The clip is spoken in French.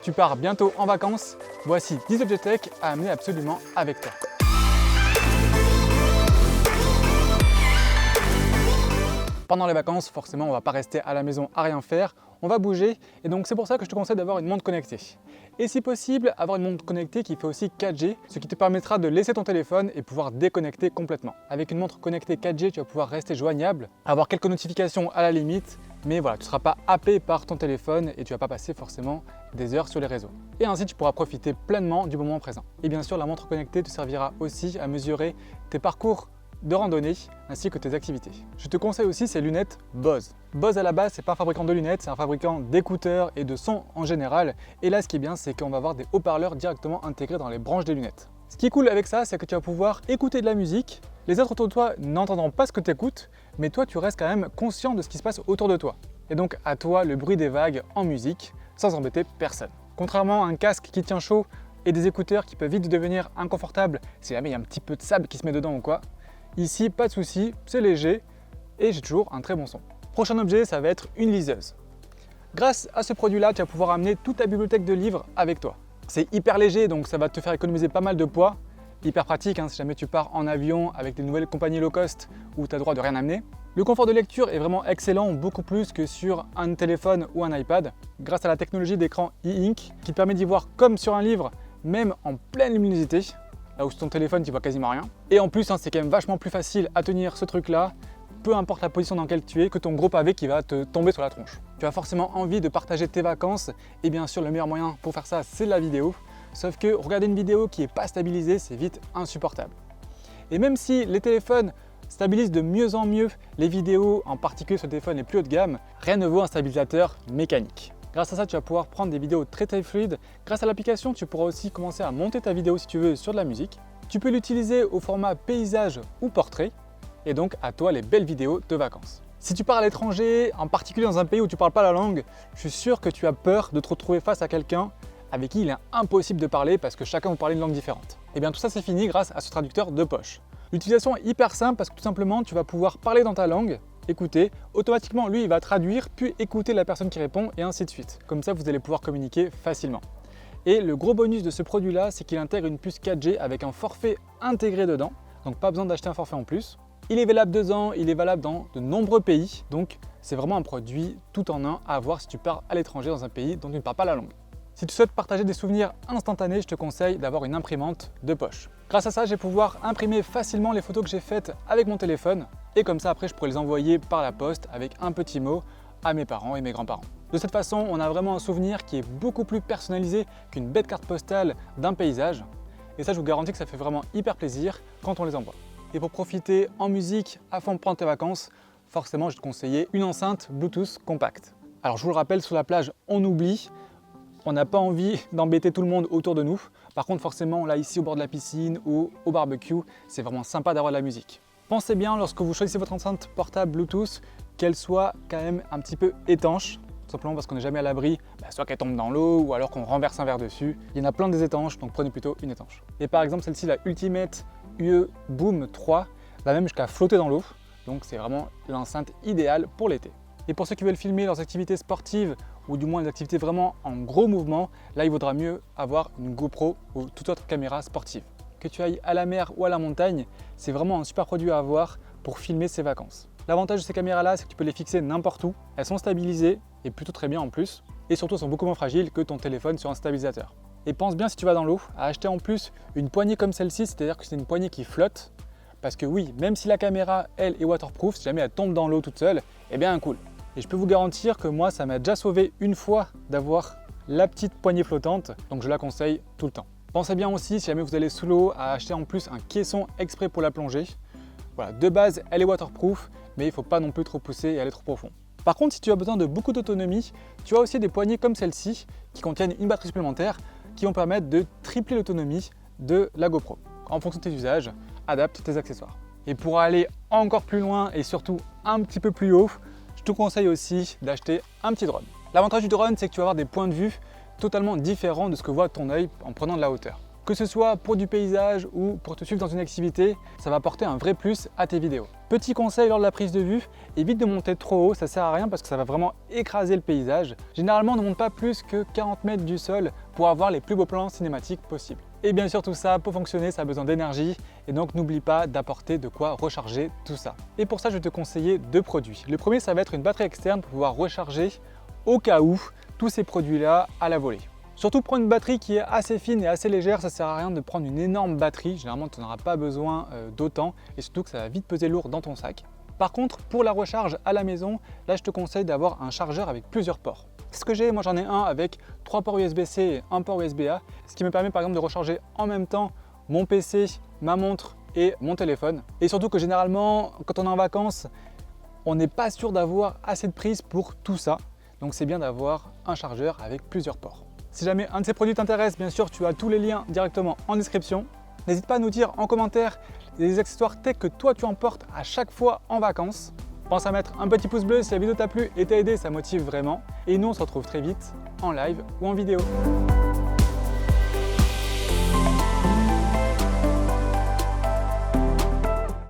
Tu pars bientôt en vacances, voici 10 objets tech à amener absolument avec toi. Pendant les vacances, forcément, on ne va pas rester à la maison à rien faire, on va bouger et donc c'est pour ça que je te conseille d'avoir une montre connectée. Et si possible, avoir une montre connectée qui fait aussi 4G, ce qui te permettra de laisser ton téléphone et pouvoir déconnecter complètement. Avec une montre connectée 4G, tu vas pouvoir rester joignable, avoir quelques notifications à la limite, mais voilà, tu ne seras pas happé par ton téléphone et tu ne vas pas passer forcément des heures sur les réseaux. Et ainsi, tu pourras profiter pleinement du moment présent. Et bien sûr, la montre connectée te servira aussi à mesurer tes parcours de randonnée ainsi que tes activités. Je te conseille aussi ces lunettes Bose. Bose à la base, c'est pas un fabricant de lunettes, c'est un fabricant d'écouteurs et de sons en général. Et là, ce qui est bien, c'est qu'on va avoir des haut-parleurs directement intégrés dans les branches des lunettes. Ce qui est cool avec ça, c'est que tu vas pouvoir écouter de la musique. Les autres autour de toi n'entendront pas ce que tu écoutes, mais toi, tu restes quand même conscient de ce qui se passe autour de toi. Et donc, à toi, le bruit des vagues en musique, sans embêter personne. Contrairement à un casque qui tient chaud et des écouteurs qui peuvent vite devenir inconfortables si jamais il y a un petit peu de sable qui se met dedans ou quoi, ici, pas de souci, c'est léger et j'ai toujours un très bon son. Prochain objet, ça va être une liseuse. Grâce à ce produit-là, tu vas pouvoir amener toute ta bibliothèque de livres avec toi. C'est hyper léger, donc ça va te faire économiser pas mal de poids. Hyper pratique si jamais tu pars en avion avec des nouvelles compagnies low cost où tu as le droit de rien amener. Le confort de lecture est vraiment excellent, beaucoup plus que sur un téléphone ou un iPad, grâce à la technologie d'écran e-ink qui te permet d'y voir comme sur un livre, même en pleine luminosité. Là où sur ton téléphone tu vois quasiment rien. Et en plus c'est quand même vachement plus facile à tenir ce truc là, peu importe la position dans laquelle tu es, que ton gros pavé qui va te tomber sur la tronche. Tu as forcément envie de partager tes vacances et bien sûr le meilleur moyen pour faire ça c'est la vidéo. Sauf que regarder une vidéo qui n'est pas stabilisée c'est vite insupportable. Et même si les téléphones stabilisent de mieux en mieux les vidéos, en particulier sur les téléphones les plus haut de gamme, rien ne vaut un stabilisateur mécanique. Grâce à ça, tu vas pouvoir prendre des vidéos très fluides. Grâce à l'application, tu pourras aussi commencer à monter ta vidéo si tu veux sur de la musique. Tu peux l'utiliser au format paysage ou portrait. Et donc, à toi les belles vidéos de vacances. Si tu pars à l'étranger, en particulier dans un pays où tu ne parles pas la langue, je suis sûr que tu as peur de te retrouver face à quelqu'un avec qui il est impossible de parler parce que chacun vous parle une langue différente. Et bien tout ça c'est fini grâce à ce traducteur de poche. L'utilisation est hyper simple parce que tout simplement tu vas pouvoir parler dans ta langue, écouter, automatiquement lui il va traduire puis écouter la personne qui répond et ainsi de suite. Comme ça vous allez pouvoir communiquer facilement. Et le gros bonus de ce produit là c'est qu'il intègre une puce 4G avec un forfait intégré dedans, donc pas besoin d'acheter un forfait en plus. Il est valable 2 ans, il est valable dans de nombreux pays, donc c'est vraiment un produit tout en un à avoir si tu pars à l'étranger dans un pays dont tu ne parles pas la langue. Si tu souhaites partager des souvenirs instantanés, je te conseille d'avoir une imprimante de poche. Grâce à ça, je vais pouvoir imprimer facilement les photos que j'ai faites avec mon téléphone et comme ça après je pourrais les envoyer par la poste avec un petit mot à mes parents et mes grands-parents. De cette façon, on a vraiment un souvenir qui est beaucoup plus personnalisé qu'une bête carte postale d'un paysage et ça je vous garantis que ça fait vraiment hyper plaisir quand on les envoie. Et pour profiter en musique à fond pendant tes vacances, forcément je te conseillais une enceinte Bluetooth compacte. Alors je vous le rappelle, sur la plage on oublie. On n'a pas envie d'embêter tout le monde autour de nous. Par contre, forcément, là, ici, au bord de la piscine ou au barbecue, c'est vraiment sympa d'avoir de la musique. Pensez bien, lorsque vous choisissez votre enceinte portable Bluetooth, qu'elle soit quand même un petit peu étanche, tout simplement parce qu'on n'est jamais à l'abri, soit qu'elle tombe dans l'eau ou alors qu'on renverse un verre dessus. Il y en a plein des étanches, donc prenez plutôt une étanche. Et par exemple, celle-ci, la Ultimate UE Boom 3, va même jusqu'à flotter dans l'eau. Donc c'est vraiment l'enceinte idéale pour l'été. Et pour ceux qui veulent filmer leurs activités sportives ou du moins des activités vraiment en gros mouvement, là il vaudra mieux avoir une GoPro ou toute autre caméra sportive. Que tu ailles à la mer ou à la montagne, c'est vraiment un super produit à avoir pour filmer ses vacances. L'avantage de ces caméras-là, c'est que tu peux les fixer n'importe où. Elles sont stabilisées et plutôt très bien en plus. Et surtout, elles sont beaucoup moins fragiles que ton téléphone sur un stabilisateur. Et pense bien si tu vas dans l'eau à acheter en plus une poignée comme celle-ci, c'est-à-dire que c'est une poignée qui flotte. Parce que oui, même si la caméra, elle, est waterproof, si jamais elle tombe dans l'eau toute seule, eh bien cool. Et je peux vous garantir que moi, ça m'a déjà sauvé une fois d'avoir la petite poignée flottante, donc je la conseille tout le temps. Pensez bien aussi, si jamais vous allez sous l'eau, à acheter en plus un caisson exprès pour la plongée. Voilà, de base, elle est waterproof, mais il ne faut pas non plus trop pousser et aller trop profond. Par contre, si tu as besoin de beaucoup d'autonomie, tu as aussi des poignées comme celle-ci, qui contiennent une batterie supplémentaire, qui vont permettre de tripler l'autonomie de la GoPro. En fonction de tes usages, adapte tes accessoires. Et pour aller encore plus loin et surtout un petit peu plus haut, je te conseille aussi d'acheter un petit drone. L'avantage du drone, c'est que tu vas avoir des points de vue totalement différents de ce que voit ton œil en prenant de la hauteur. Que ce soit pour du paysage ou pour te suivre dans une activité, ça va apporter un vrai plus à tes vidéos. Petit conseil lors de la prise de vue, évite de monter trop haut, ça sert à rien parce que ça va vraiment écraser le paysage. Généralement, ne monte pas plus que 40 mètres du sol pour avoir les plus beaux plans cinématiques possibles. Et bien sûr, tout ça, pour fonctionner, ça a besoin d'énergie et donc n'oublie pas d'apporter de quoi recharger tout ça. Et pour ça, je vais te conseiller 2 produits. Le premier, ça va être une batterie externe pour pouvoir recharger au cas où tous ces produits-là à la volée. Surtout prendre une batterie qui est assez fine et assez légère, ça sert à rien de prendre une énorme batterie, généralement tu n'en auras pas besoin d'autant et surtout que ça va vite peser lourd dans ton sac. Par contre, pour la recharge à la maison, là je te conseille d'avoir un chargeur avec plusieurs ports. Ce que j'ai, moi j'en ai un avec 3 ports USB-C et 1 port USB-A, ce qui me permet par exemple de recharger en même temps mon PC, ma montre et mon téléphone. Et surtout que généralement, quand on est en vacances, on n'est pas sûr d'avoir assez de prise pour tout ça, donc c'est bien d'avoir un chargeur avec plusieurs ports. Si jamais un de ces produits t'intéresse, bien sûr, tu as tous les liens directement en description. N'hésite pas à nous dire en commentaire les accessoires tech que toi tu emportes à chaque fois en vacances. Pense à mettre un petit pouce bleu si la vidéo t'a plu et t'a aidé, ça motive vraiment. Et nous, on se retrouve très vite en live ou en vidéo.